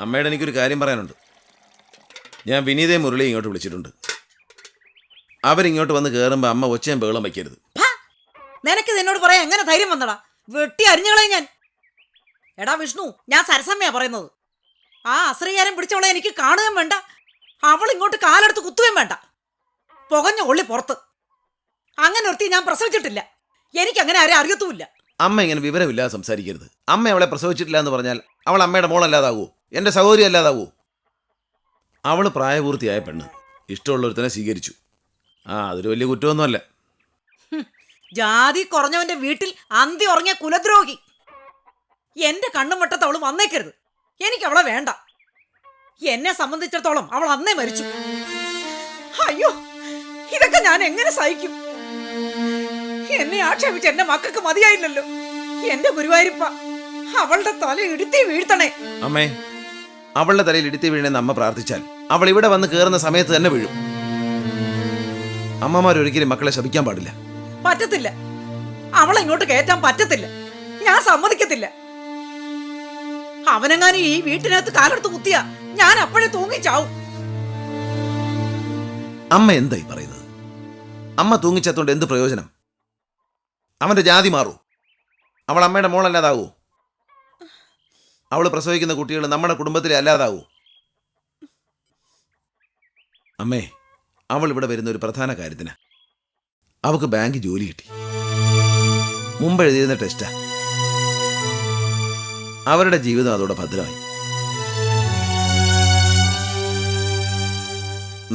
അമ്മയുടെ എനിക്കൊരു കാര്യം പറയാനുണ്ട്. ഞാൻ വിനീതയും മുരളി ഇങ്ങോട്ട് വിളിച്ചിട്ടുണ്ട്. അവരിങ്ങോട്ട് വന്ന് കയറുമ്പോൾ അമ്മ ഒച്ചയും ബഹളം വയ്ക്കരുത്. നിനക്ക് എന്നോട് പറയാൻ എങ്ങനെ ധൈര്യം വന്നടാ? വെട്ടി അരിഞ്ഞോളെ ഞാൻ. എടാ വിഷ്ണു, ഞാൻ സരസമ്മയാ പറയുന്നത്. ആ അശ്രീകാരം പിടിച്ചവളെ എനിക്ക് കാണുകയും വേണ്ട, അവൾ ഇങ്ങോട്ട് കാലെടുത്ത് കുത്തുകയും വേണ്ട. പുകഞ്ഞ ഒള്ളി പുറത്ത്. അങ്ങനെ ഒരുത്തി ഞാൻ പ്രസവിച്ചിട്ടില്ല. എനിക്കങ്ങനെ ആരും അറിയത്തുമില്ല. അമ്മ ഇങ്ങനെ വിവരമില്ലാതെ സംസാരിക്കരുത്. അമ്മ അവളെ പ്രസവിച്ചിട്ടില്ല എന്ന് പറഞ്ഞാൽ അവൾ അമ്മയുടെ മോളല്ലാതാവൂ, എൻ്റെ സഹോദരി അല്ലാതാവൂ. അവൾ പ്രായപൂർത്തിയായ പെണ്ണ് ഇഷ്ടമുള്ളൊരുത്തനെ സ്വീകരിച്ചു. അതൊരു വലിയ കുറ്റമൊന്നുമല്ല. ജാതി കുറഞ്ഞവന്റെ വീട്ടിൽ അന്തി ഉറങ്ങിയ കുലദ്രോഹി. എന്റെ കണ്ണും വട്ടത്ത് അവള് വന്നേക്കരുത്. എനിക്ക് അവളെ വേണ്ട. എന്നെ സംബന്ധിച്ചിടത്തോളം അവൾ അന്നേ മരിച്ചു. അയ്യോ, ഇതൊക്കെ ഞാൻ എങ്ങനെ സഹിക്കും? എന്നെ ആക്ഷേപിച്ച് എന്റെ മക്കൾക്ക് മതിയായില്ലല്ലോ. എന്റെ ഗുരുവായൂരപ്പ, അവളുടെ തല ഇടുത്തി വീഴ്ത്തണേ. അമ്മേ, അവളുടെ തലയിൽ ഇടുത്തി വീഴണമെന്ന് അമ്മ പ്രാർത്ഥിച്ചാൽ അവൾ ഇവിടെ വന്ന് കയറുന്ന സമയത്ത് തന്നെ വീഴും. അമ്മമാരൊരിക്കലും മക്കളെ ശപിക്കാൻ പാടില്ല. പറ്റത്തില്ല. അവളെ ഇങ്ങോട്ട് കയറ്റാൻ പറ്റത്തില്ല. ഞാൻ സമ്മതിക്കത്തില്ല. അവനെങ്ങാനും ഈ വീട്ടിനകത്ത് കാലെടുത്ത് കുത്തിയാ ഞാൻ അപ്പോഴേ തൂങ്ങിച്ചാവും. അമ്മ എന്തായി പറയുന്നത്? അമ്മ തൂങ്ങിച്ചത്തോണ്ട് എന്ത് പ്രയോജനം? അവന്റെ ജാതി മാറൂ? അവൾ അമ്മയുടെ മോളല്ലാതാവൂ? അവൾ പ്രസവിക്കുന്ന കുട്ടികൾ നമ്മുടെ കുടുംബത്തിലെ അല്ലാതാവൂ? അമ്മേ, അവൾ ഇവിടെ വരുന്ന ഒരു പ്രധാന കാര്യത്തിന്. അവൾക്ക് ബാങ്ക് ജോലി കിട്ടി. മുമ്പ് എഴുതിയിരുന്ന ടെസ്റ്റാ. അവരുടെ ജീവിതം അതോടെ ഭദ്രമായി.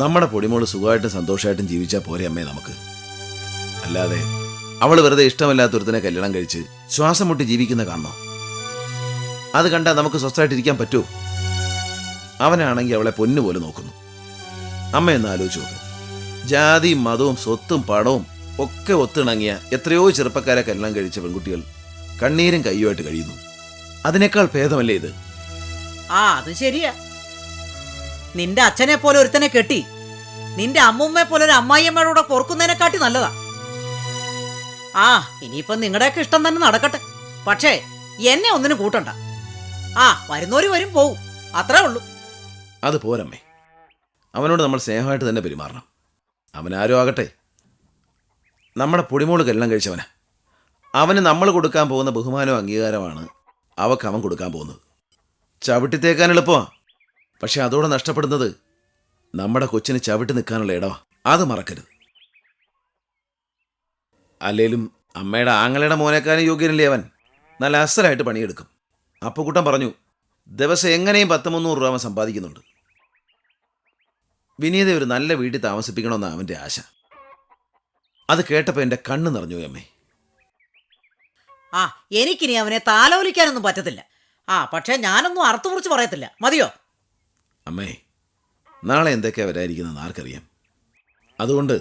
നമ്മുടെ പൊടിമോള് സുഖമായിട്ടും സന്തോഷമായിട്ടും ജീവിച്ചാൽ പോരെ അമ്മേ നമുക്ക്. അല്ലാതെ അവൾ വെറുതെ ഇഷ്ടമല്ലാത്തൊരുത്തിനെ കല്യാണം കഴിച്ച് ശ്വാസം മുട്ടി ജീവിക്കുന്ന കാണണോ? അത് കണ്ടാൽ നമുക്ക് സ്വസ്ഥമായിട്ടിരിക്കാൻ പറ്റുമോ? അവനാണെങ്കിൽ അവളെ പൊന്നുപോലെ നോക്കുന്നു. അമ്മ എന്ന് ആലോചിച്ച് നോക്ക്. ജാതിയും മതവും സ്വത്തും പണവും ഒക്കെ ഒത്തിണങ്ങിയ എത്രയോ ചെറുപ്പക്കാരെ കല്യാണം കഴിച്ച പെൺകുട്ടികൾ കണ്ണീരും കയ്യുമായിട്ട് കഴിയുന്നു. അതിനേക്കാൾ ഭേദമല്ലേ ഇത്? അത് ശരിയാ. നിന്റെ അച്ഛനെ പോലെ ഒരുത്തനെ കെട്ടി നിന്റെ അമ്മൂമ്മയെ പോലെ ഒരു അമ്മായിയമ്മയോടെ പൊറുക്കുന്നതിനെക്കാട്ടി നല്ലതാ. ഇനിയിപ്പം നിങ്ങളുടെയൊക്കെ ഇഷ്ടം തന്നെ നടക്കട്ടെ. പക്ഷേ എന്നെ ഒന്നിനും കൂട്ടണ്ട. വരുന്നവര് വരും, പോവും, അത്രേ ഉള്ളൂ. അത് പോരമ്മേ. അവനോട് നമ്മൾ സ്നേഹമായിട്ട് തന്നെ പെരുമാറണം. അവനാരോ ആകട്ടെ, നമ്മുടെ പൊടിമോള് കല്യാണം കഴിച്ചവനാ. അവന് നമ്മൾ കൊടുക്കാൻ പോകുന്ന ബഹുമാനവും അംഗീകാരമാണ് അവക്ക് അവൻ കൊടുക്കാൻ പോകുന്നത്. ചവിട്ടിത്തേക്കാൻ എളുപ്പമാണ്, പക്ഷെ അതോടെ നഷ്ടപ്പെടുന്നത് നമ്മുടെ കൊച്ചിന് ചവിട്ടി നിൽക്കാനുള്ള ഇടവാ. അത് മറക്കരുത്. അല്ലേലും അമ്മയുടെ ആങ്ങളയുടെ മോനേക്കാനും യോഗ്യനല്ലേ അവൻ. നല്ല അസലായിട്ട് പണിയെടുക്കും. അപ്പുക്കുട്ടൻ പറഞ്ഞു, ദിവസം എങ്ങനെയും 200-300 രൂപ അവൻ സമ്പാദിക്കുന്നുണ്ട്. വിനീത ഒരു നല്ല വീട്ടിൽ താമസിപ്പിക്കണമെന്നാണ് അവൻ്റെ ആശ. അത് കേട്ടപ്പോൾ എൻ്റെ കണ്ണ് നിറഞ്ഞു അമ്മേ. എനിക്കിനി അവനെ താലോലിക്കാനൊന്നും പറ്റത്തില്ല. പക്ഷെ ഞാനൊന്നും അർത്ഥം കുറിച്ച് പറയത്തില്ല. മതിയോ അമ്മേ? നാളെ എന്തൊക്കെയാ വരാതിരിക്കുന്നതെന്ന് ആർക്കറിയാം. അതുകൊണ്ട്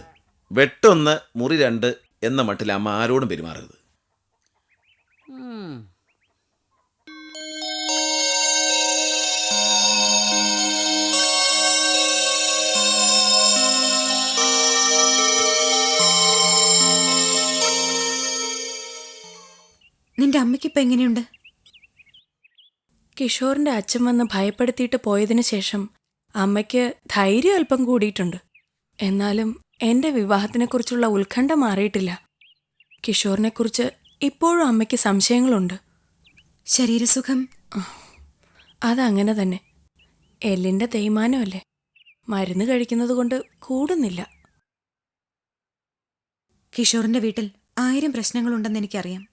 വെട്ടൊന്ന് മുറി 2 എന്ന മട്ടിൽ അമ്മ ആരോടും പെരുമാറരുത്. നിന്റെ അമ്മയ്ക്കിപ്പോൾ എങ്ങനെയുണ്ട്? കിഷോറിന്റെ അച്ഛൻ വന്ന് ഭയപ്പെടുത്തിയിട്ട് പോയതിനു ശേഷം അമ്മയ്ക്ക് ധൈര്യം അല്പം കൂടിയിട്ടുണ്ട്. എന്നാലും എൻ്റെ വിവാഹത്തിനെക്കുറിച്ചുള്ള ഉത്കണ്ഠ മാറിയിട്ടില്ല. കിഷോറിനെക്കുറിച്ച് ഇപ്പോഴും അമ്മയ്ക്ക് സംശയങ്ങളുണ്ട്. ശരീരസുഖം? അതങ്ങനെ തന്നെ. എല്ലിൻ്റെ തേയ്മാനമല്ലേ, മരുന്ന് കഴിക്കുന്നത് കൊണ്ട് കൂടുന്നില്ല. കിഷോറിന്റെ വീട്ടിൽ 1000 പ്രശ്നങ്ങളുണ്ടെന്ന് എനിക്കറിയാം.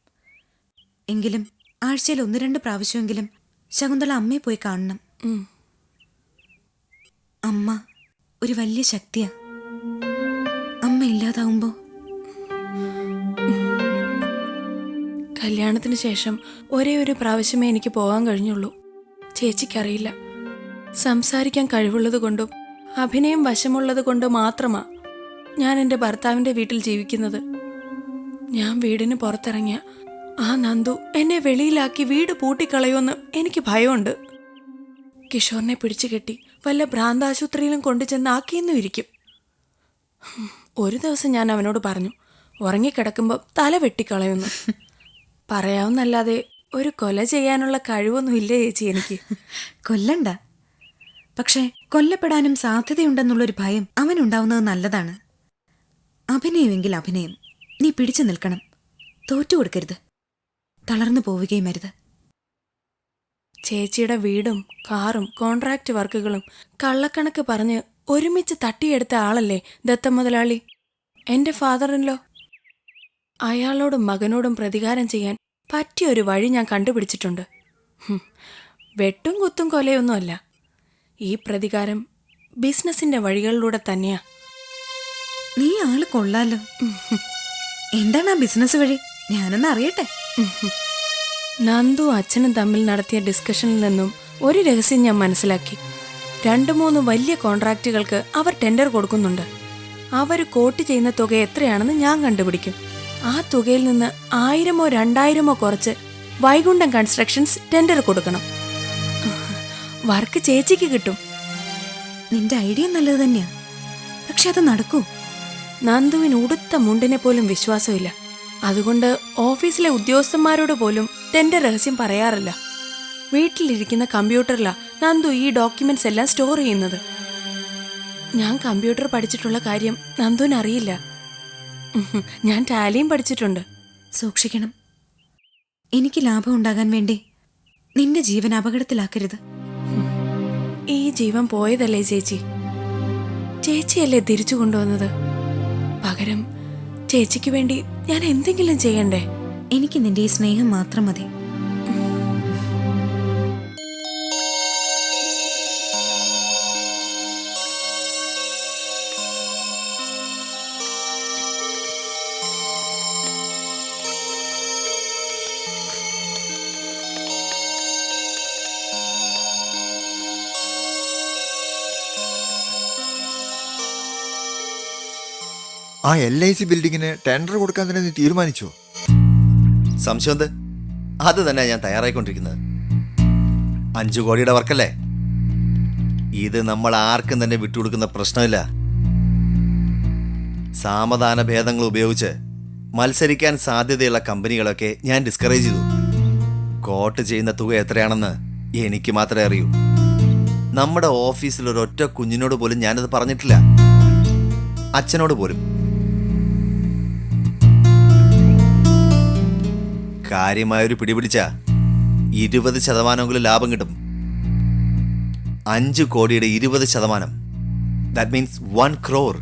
എങ്കിലും ആഴ്ചയിൽ 1-2 പ്രാവശ്യമെങ്കിലും ശകുന്തള അമ്മയെ പോയി കാണണം. അമ്മ ഒരു വലിയ ശക്തിയാ. അമ്മ ഇല്ലാതാവുമ്പോ കല്യാണത്തിന് ശേഷം ഒരേ ഒരു പ്രാവശ്യമേ എനിക്ക് പോകാൻ കഴിഞ്ഞുള്ളൂ. ചേച്ചിക്കറിയില്ല, സംസാരിക്കാൻ കഴിവുള്ളത് കൊണ്ടും അഭിനയം വശമുള്ളത് കൊണ്ട് മാത്രമാ ഞാൻ എൻ്റെ ഭർത്താവിൻ്റെ വീട്ടിൽ ജീവിക്കുന്നത്. ഞാൻ വീടിന് പുറത്തിറങ്ങിയ ആ നന്ദു എന്നെ വെളിയിലാക്കി വീട് പൂട്ടിക്കളയുമെന്ന് എനിക്ക് ഭയമുണ്ട്. കിഷോറിനെ പിടിച്ചു കെട്ടി വല്ല ഭ്രാന്താശുപത്രിയിലും കൊണ്ടുചെന്ന് ആക്കിയെന്നും ഇരിക്കും. ഒരു ദിവസം ഞാൻ അവനോട് പറഞ്ഞു, ഉറങ്ങിക്കിടക്കുമ്പോൾ തല വെട്ടിക്കളയുന്നു. പറയാവുന്നല്ലാതെ ഒരു കൊല ചെയ്യാനുള്ള കഴിവൊന്നും ഇല്ല ചേച്ചി എനിക്ക്. കൊല്ലണ്ട. പക്ഷേ കൊല്ലപ്പെടാനും സാധ്യതയുണ്ടെന്നുള്ളൊരു ഭയം അവനുണ്ടാവുന്നത് നല്ലതാണ്. അഭിനയമെങ്കിൽ അഭിനയം. നീ പിടിച്ചു നിൽക്കണം. തോറ്റുകൊടുക്കരുത്. തളർന്നു പോവുകയും അരുത്. ചേച്ചിയുടെ വീടും കാറും കോൺട്രാക്ട് വർക്കുകളും കള്ളക്കണക്ക് പറഞ്ഞ് ഒരുമിച്ച് തട്ടിയെടുത്ത ആളല്ലേ ദത്ത മുതലാളി, എന്റെ ഫാദറിൻലോ. അയാളോടും മകനോടും പ്രതികാരം ചെയ്യാൻ പറ്റിയൊരു വഴി ഞാൻ കണ്ടുപിടിച്ചിട്ടുണ്ട്. വെട്ടും കുത്തും കൊലയൊന്നുമല്ല. ഈ പ്രതികാരം ബിസിനസിന്റെ വഴികളിലൂടെ തന്നെയാ. നീ ആള് കൊള്ളാലോ. എന്താണ് ആ ബിസിനസ് വഴി? ഞാനൊന്ന് അറിയട്ടെ. നന്ദു അച്ഛനും തമ്മിൽ നടത്തിയ ഡിസ്കഷനിൽ നിന്നും ഒരു രഹസ്യം ഞാൻ മനസ്സിലാക്കി. 2-3 വലിയ കോൺട്രാക്റ്റുകൾക്ക് അവർ ടെൻഡർ കൊടുക്കുന്നുണ്ട്. അവർ കോട്ട് ചെയ്യുന്ന തുക എത്രയാണെന്ന് ഞാൻ കണ്ടുപിടിക്കും. ആ തുകയിൽ നിന്ന് 1000-ഓ 2000-ഓ കുറച്ച് വൈകുണ്ഠം കൺസ്ട്രക്ഷൻസ് ടെൻഡർ കൊടുക്കണം. വർക്ക് ചേച്ചിക്ക് കിട്ടും. നിന്റെ ഐഡിയ നല്ലത് തന്നെയാ. പക്ഷെ അത് നടക്കൂ? നന്ദുവിന് ഉടുത്ത മുണ്ടിനെ പോലും വിശ്വാസമില്ല. അതുകൊണ്ട് ഓഫീസിലെ ഉദ്യോഗസ്ഥന്മാരോട് പോലും ടെൻഡർ രഹസ്യം പറയാറില്ല. വീട്ടിലിരിക്കുന്ന കമ്പ്യൂട്ടറിലാ നന്ദു ഈ ഡോക്യുമെന്റ്സ് എല്ലാം സ്റ്റോർ ചെയ്യുന്നത്. ഞാൻ കമ്പ്യൂട്ടർ പഠിച്ചിട്ടുള്ള കാര്യം നന്ദുവിന് അറിയില്ല. ഞാൻ ടാലിയും പഠിച്ചിട്ടുണ്ട്. സൂക്ഷിക്കണം. എനിക്ക് ലാഭം ഉണ്ടാകാൻ വേണ്ടി നിന്റെ ജീവൻ അപകടത്തിലാക്കരുത്. ഈ ജീവൻ പോയതല്ലേ ചേച്ചി? ചേച്ചിയല്ലേ തിരിച്ചു കൊണ്ടുവന്നത്? പകരം ചേച്ചിക്ക് വേണ്ടി ഞാൻ എന്തെങ്കിലും ചെയ്യണ്ടേ? എനിക്ക് നിന്റെ ഈ സ്നേഹം മാത്രം മതി. ആ LIC ബിൽഡിങ്ങിന് ടെൻഡർ കൊടുക്കാൻ തന്നെ നീ തീരുമാനിച്ചോ? സംശയം എന്ത്? അത് തന്നെ ഞാൻ തയ്യാറായിക്കൊണ്ടിരിക്കുന്നത്. 5 കോടിയുടെ വർക്കല്ലേ. ഇത് നമ്മൾ ആർക്കും തന്നെ വിട്ടുകൊടുക്കുന്ന പ്രശ്നമില്ല. സാമധാന ഭേദങ്ങൾ ഉപയോഗിച്ച് മത്സരിക്കാൻ സാധ്യതയുള്ള കമ്പനികളൊക്കെ ഞാൻ ഡിസ്കറേജ് ചെയ്തു. കോട്ട് ചെയ്യുന്ന തുക എത്രയാണെന്ന് എനിക്ക് മാത്രമേ അറിയൂ. നമ്മുടെ ഓഫീസിൽ ഒരൊറ്റ കുഞ്ഞിനോട് പോലും ഞാനത് പറഞ്ഞിട്ടില്ല. അച്ഛനോട് പോലും. കാര്യമായൊരു പിടിപിടിച്ച 20% ലാഭം കിട്ടും. 5 കോടിയുടെ 20%. That means 1 crore.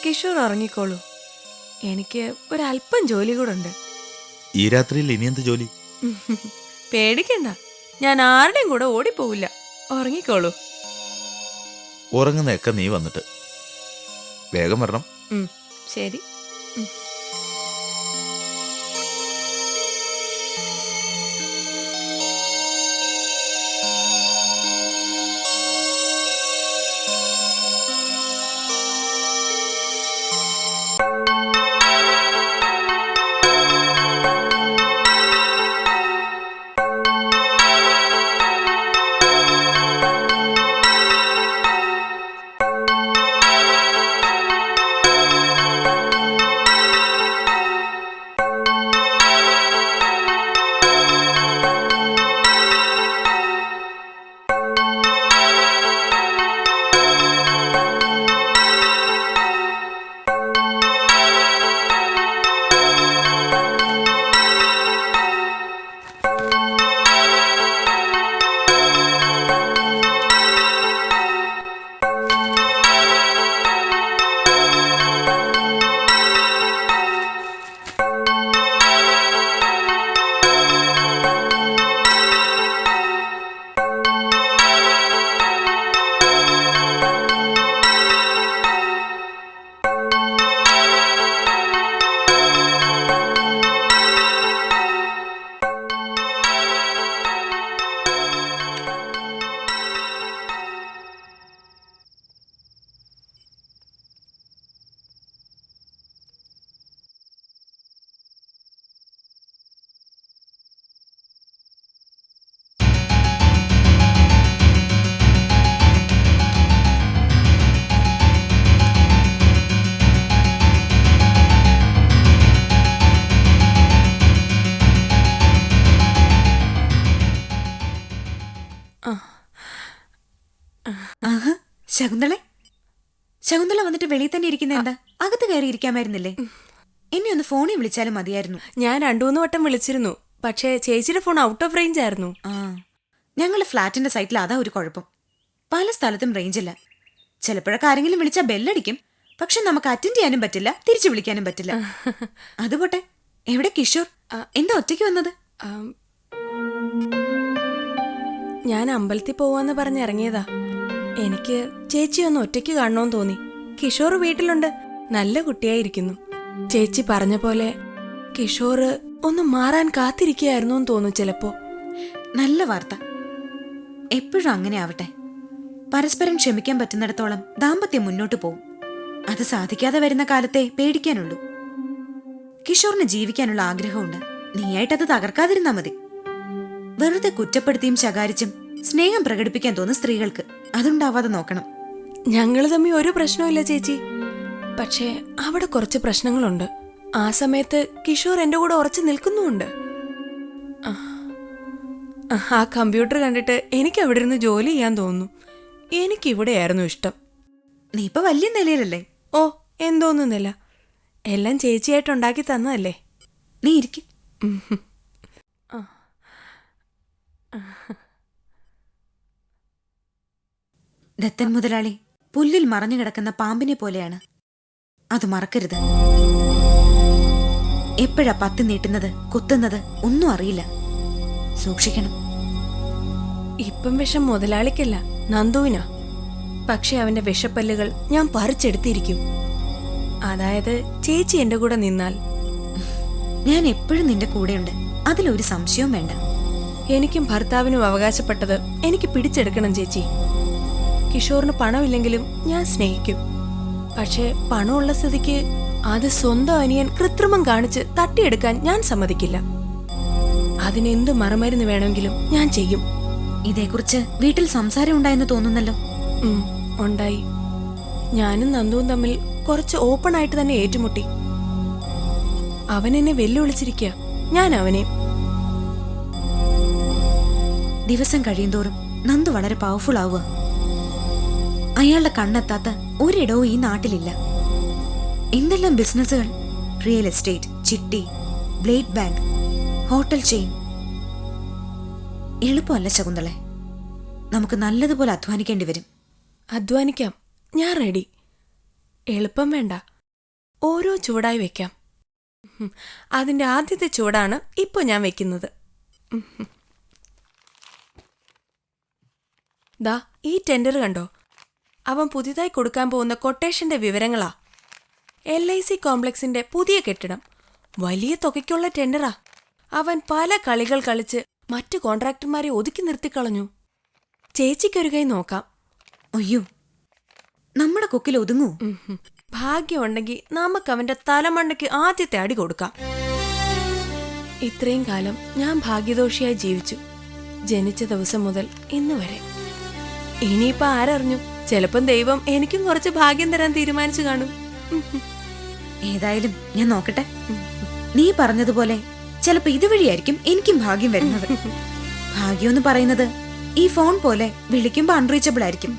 കിഷോർ ഉറങ്ങിക്കോളൂ. എനിക്ക് ഒരല്പം ജോലി കൂടെ ഉണ്ട്. ഈ രാത്രിയിൽ ഇനി എന്ത് ജോലി? പേടിക്കണ്ട, ഞാൻ ആരുടെയും കൂടെ ഓടിപ്പോവില്ല. ഉറങ്ങിക്കോളൂ. ഉറങ്ങുന്നതൊക്കെ നീ വന്നിട്ട് വേഗം വരണം. ശരി. ശകുന്തളെ ശകുന്തള വന്നിട്ട് വെളിയിൽ തന്നെ ഇരിക്കുന്ന എന്താ? അകത്ത് കയറി ഇരിക്കാമായിരുന്നില്ലേ? എന്നെ ഒന്ന് ഫോണിൽ വിളിച്ചാലും മതിയായിരുന്നു. ഞാൻ 2-3 വട്ടം വിളിച്ചിരുന്നു, പക്ഷേ ചേച്ചിയുടെ ഫോൺ ഔട്ട് ഓഫ് റേഞ്ച് ആയിരുന്നു. ആ, ഞങ്ങളുടെ ഫ്ലാറ്റിന്റെ സൈറ്റിൽ അതാ ഒരു കുഴപ്പം. പല സ്ഥലത്തും റേഞ്ച് ഇല്ല. ചിലപ്പോഴൊക്കെ ആരെങ്കിലും വിളിച്ചാൽ ബെല്ലടിക്കും, പക്ഷെ നമുക്ക് അറ്റൻഡ് ചെയ്യാനും പറ്റില്ല, തിരിച്ചു വിളിക്കാനും പറ്റില്ല. അതുപോട്ടെ, എവിടെ കിഷോർ? എന്താ ഒറ്റയ്ക്ക് വന്നത്? ഞാൻ അമ്പലത്തിൽ പോവാന്ന് പറഞ്ഞിറങ്ങിയതാ. എനിക്ക് ചേച്ചി ഒന്ന് ഒറ്റയ്ക്ക് കാണണമെന്ന് തോന്നി. കിഷോർ വീട്ടിലുണ്ട്, നല്ല കുട്ടിയായിരിക്കുന്നു. ചേച്ചി പറഞ്ഞ പോലെ കിഷോർ ഒന്ന് മാറാൻ കാത്തിരിക്കുകയായിരുന്നു എന്ന് തോന്നുന്നു ചിലപ്പോ. നല്ല വാർത്ത. എപ്പോഴും അങ്ങനെ ആവട്ടെ. പരസ്പരം ക്ഷമിക്കാൻ പറ്റുന്നിടത്തോളം ദാമ്പത്യം മുന്നോട്ട് പോവും. അത് സാധിക്കാതെ വരുന്ന കാലത്തെ പേടിക്കാനുള്ളൂ. കിഷോറിന് ജീവിക്കാനുള്ള ആഗ്രഹമുണ്ട്. നീയായിട്ടത് തകർക്കാതിരുന്നാ മതി. വെറുതെ കുറ്റപ്പെടുത്തിയും ശകാരിച്ചും സ്നേഹം പ്രകടിപ്പിക്കാൻ തോന്നുന്ന സ്ത്രീകൾക്ക് അതുണ്ടാവാതെ നോക്കണം. ഞങ്ങൾ തമ്മിൽ ഒരു പ്രശ്നമില്ല ചേച്ചി, പക്ഷേ അവിടെ കുറച്ച് പ്രശ്നങ്ങളുണ്ട്. ആ സമയത്ത് കിഷോർ എന്റെ കൂടെ ഉറച്ചു നിൽക്കുന്നുമുണ്ട്. ആ കമ്പ്യൂട്ടർ കണ്ടിട്ട് എനിക്ക് അവിടെ ഇരുന്ന് ജോലി ചെയ്യാൻ തോന്നുന്നു. എനിക്കിവിടെയായിരുന്നു ഇഷ്ടം. നീ ഇപ്പൊ വലിയ നിലയിലല്ലേ? ഓ, എന്തോന്നുന്നില്ല, എല്ലാം ചേച്ചിയായിട്ട് ഉണ്ടാക്കി തന്നതല്ലേ. നീ ഇരിക്കും. ദത്തൻ മുതലാളി പുല്ലിൽ മറഞ്ഞു കിടക്കുന്ന പാമ്പിനെ പോലെയാണ്. അത് മറക്കരുത്. എപ്പോഴാ പത്തി നീട്ടുന്നത് കുത്തുന്നത് ഒന്നും അറിയില്ല. സൂക്ഷിക്കണം. ഇപ്പം വിഷം മുതലാളിക്കല്ല, നന്ദുവിനാ. പക്ഷെ അവന്റെ വിഷപ്പല്ലുകൾ ഞാൻ പറിച്ചെടുത്തിരിക്കും. അതായത് ചേച്ചി എന്റെ കൂടെ നിന്നാൽ. ഞാൻ എപ്പോഴും നിന്റെ കൂടെയുണ്ട്, അതിലൊരു സംശയവും വേണ്ട. എനിക്കും ഭർത്താവിനും അവകാശപ്പെട്ടത് എനിക്ക് പിടിച്ചെടുക്കണം ചേച്ചി. കിഷോറിന് പണമില്ലെങ്കിലും ഞാൻ സ്നേഹിക്കും. പക്ഷേ പണമുള്ള സ്ഥിതിക്ക് അത് സ്വന്തം അനിയൻ കൃത്രിമം കാണിച്ച് തട്ടിയെടുക്കാൻ ഞാൻ സമ്മതിക്കില്ല. അതിനെന്ത് മറുമരുന്ന് വേണമെങ്കിലും ഞാൻ ചെയ്യും. ഇതേക്കുറിച്ച് വീട്ടിൽ സംസാരം ഉണ്ടായെന്ന് തോന്നുന്നല്ലോ. ഉണ്ടായി. ഞാനും നന്ദുവും തമ്മിൽ കുറച്ച് ഓപ്പൺ ആയിട്ട് തന്നെ ഏറ്റുമുട്ടി. അവൻ എന്നെ വെല്ലുവിളിച്ചിരിക്കുക, ഞാൻ അവനെ. ദിവസം കഴിയുന്തോറും നന്ദു വളരെ പവർഫുൾ ആവുക. അയാളുടെ കണ്ണെത്താത്ത ഒരിടവും ഈ നാട്ടിലില്ല. എന്തെല്ലാം ബിസിനസ്സുകൾ! റിയൽ എസ്റ്റേറ്റ്, ചിട്ടി, ബ്ലേഡ് ബാങ്ക്, ഹോട്ടൽ ചെയിൻ. എളുപ്പമല്ല ശകുന്തളെ. നമുക്ക് നല്ലതുപോലെ അധ്വാനിക്കേണ്ടി വരും. അധ്വാനിക്കാം, ഞാൻ റെഡി. എളുപ്പം വേണ്ട, ഓരോ ചുവടായി വെക്കാം. അതിന്റെ ആദ്യത്തെ ചുവടാണ് ഇപ്പോൾ ഞാൻ വെക്കുന്നത്. ദാ ഈ ടെൻഡർ കണ്ടോ? അവൻ പുതിയതായി കൊടുക്കാൻ പോകുന്ന കൊട്ടേഷന്റെ വിവരങ്ങളാ. LIC കോംപ്ലക്സിന്റെ പുതിയ കെട്ടിടം, വലിയ തുകയ്ക്കുള്ള ടെൻഡറാ. അവൻ പല കളികൾ കളിച്ച് മറ്റു കോൺട്രാക്ടർമാരെ ഒതുക്കി നിർത്തിക്കളഞ്ഞു. ചേച്ചിക്കൊരു കൈ നോക്കാം. അയ്യോ, നമ്മുടെ കൊക്കിൽ ഒതുങ്ങൂ. ഭാഗ്യമുണ്ടെങ്കിൽ നമുക്ക് അവന്റെ തലമണ്ടയ്ക്ക് ആദ്യത്തെ അടി കൊടുക്കാം. ഇത്രയും കാലം ഞാൻ ഭാഗ്യദോഷിയായി ജീവിച്ചു, ജനിച്ച ദിവസം മുതൽ ഇന്ന് വരെ. ഇനിയിപ്പോ ആരറിഞ്ഞു, ചിലപ്പം ദൈവം എനിക്കും കുറച്ച് ഭാഗ്യം തരാൻ തീരുമാനിച്ചു കാണും. ഏതായാലും ഞാൻ നോക്കട്ടെ. നീ പറഞ്ഞതുപോലെ ചിലപ്പോ ഇതുവഴിയായിരിക്കും എനിക്കും ഭാഗ്യം വരുന്നത്. ഭാഗ്യം എന്ന് പറയുന്നത് ഈ ഫോൺ പോലെ വിളിക്കുമ്പോ അൺറീച്ചബിൾ ആയിരിക്കും.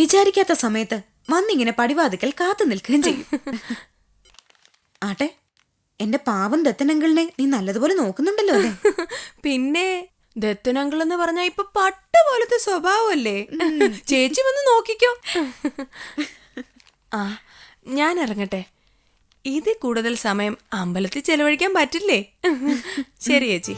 വിചാരിക്കാത്ത സമയത്ത് വന്നിങ്ങനെ പടിവാതിക്കൽ കാത്തു നിൽക്കുകയും ചെയ്യും. ആട്ടെ, എന്റെ പാവം ദത്തനങ്കിളിനെ നീ നല്ലതുപോലെ നോക്കുന്നുണ്ടല്ലോ അല്ലേ? പിന്നെ ദത്തനങ്കിൾ എന്ന് പറഞ്ഞാ ഇപ്പൊ പട്ട പോലത്തെ സ്വഭാവമല്ലേ. ചേച്ചി വന്ന് നോക്കിക്കോ. ആ, ഞാൻ ഇറങ്ങട്ടെ. ഇതിൽ കൂടുതൽ സമയം അമ്പലത്തിൽ ചെലവഴിക്കാൻ പറ്റില്ലേ? ശരി ചേച്ചി.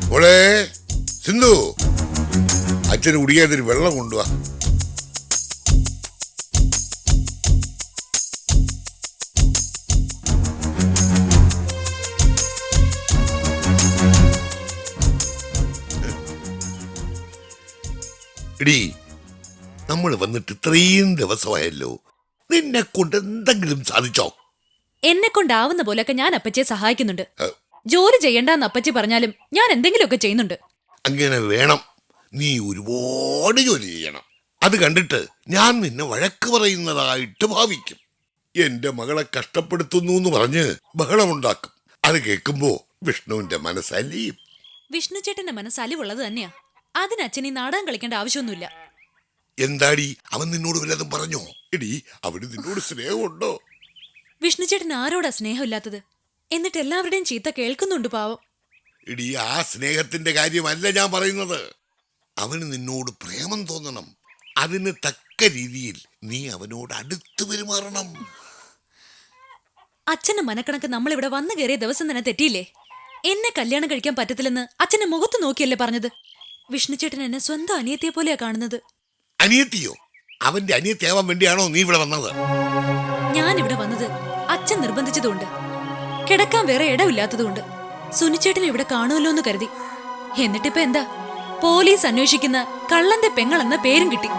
മോളെ സിന്ധു, അച്ഛന് കുടിക്കാതിരി വെള്ളം കൊണ്ടുവാ. എടി, നമ്മൾ വന്നിട്ട് ഇത്രയും ദിവസമായല്ലോ, നിന്നെ കൊണ്ട് എന്തെങ്കിലും സാധിച്ചോ? എന്നെ കൊണ്ടാവുന്ന പോലെയൊക്കെ ഞാൻ അപ്പച്ചിയെ സഹായിക്കുന്നുണ്ട്. ജോലി ചെയ്യണ്ടെന്ന് അപ്പച്ചി പറഞ്ഞാലും ഞാൻ എന്തെങ്കിലുമൊക്കെ ചെയ്യുന്നുണ്ട്. അങ്ങനെ വേണം. നീ ഒരുപാട് ജോലി ചെയ്യണം. അത് കണ്ടിട്ട് ഞാൻ നിന്നെ വഴക്ക് പറയുന്നതായിട്ട് ഭാവിക്കും. എന്റെ മകളെ കഷ്ടപ്പെടുത്തുന്നു എന്ന് പറഞ്ഞ് ബഹളമുണ്ടാക്കും. അത് കേൾക്കുമ്പോ വിഷ്ണുവിന്റെ മനസ്സലിയും. വിഷ്ണു ചേട്ടന്റെ മനസ്സ് അലിവുള്ളത് തന്നെയാ. അതിന് അച്ഛൻ ഈ നാടകം കളിക്കേണ്ട ആവശ്യമൊന്നുമില്ല. എന്താടി, അവൻ നിന്നോട് വല്ലതും പറഞ്ഞോ? എടി, അവന് നിന്നോട് സ്നേഹമുണ്ടോ? വിഷ്ണു ചേട്ടൻ ആരോടാ സ്നേഹമില്ലാത്തത്? എന്നിട്ട് എല്ലാവരുടെയും ചീത്ത കേൾക്കുന്നുണ്ട് പാവം. എടി, ആ സ്നേഹത്തിന്റെ കാര്യമല്ല ഞാൻ പറയുന്നത്. അവന് നിന്നോട് പ്രേമം തോന്നണം. അതിന് തക്ക രീതിയിൽ നീ അവനോട് അടുത്ത് പെരുമാറണം. അച്ഛന്റെ മനക്കണക്ക് നമ്മളിവിടെ വന്നു കയറിയ ദിവസം തന്നെ തെറ്റിയില്ലേ? എന്നെ കല്യാണം കഴിക്കാൻ പറ്റത്തില്ലെന്ന് അച്ഛന്റെ മുഖത്ത് നോക്കിയല്ലേ പറഞ്ഞത്? വിഷ്ണു ചേട്ടൻ എന്നെ സ്വന്തം അനിയത്തിയെ പോലെയാ കാണുന്നത്. അനിയത്തിയോ? അവന്റെ അനിയത്തിയാവാൻ വേണ്ടിയാണോ നീ ഇവിടെ വന്നത്? ഞാൻ ഇവിടെ വന്നത് അച്ഛൻ നിർബന്ധിച്ചതുകൊണ്ട്, കിടക്കാൻ വേറെ ഇടമില്ലാത്തതുകൊണ്ട്, സുനിച്ചേട്ടനെ ഇവിടെ കാണുമല്ലോ എന്ന് കരുതി. എന്നിട്ടിപ്പോ എന്താ, പോലീസ് അന്വേഷിക്കുന്ന കള്ളന്റെ പെങ്ങളെന്ന പേരും കിട്ടി.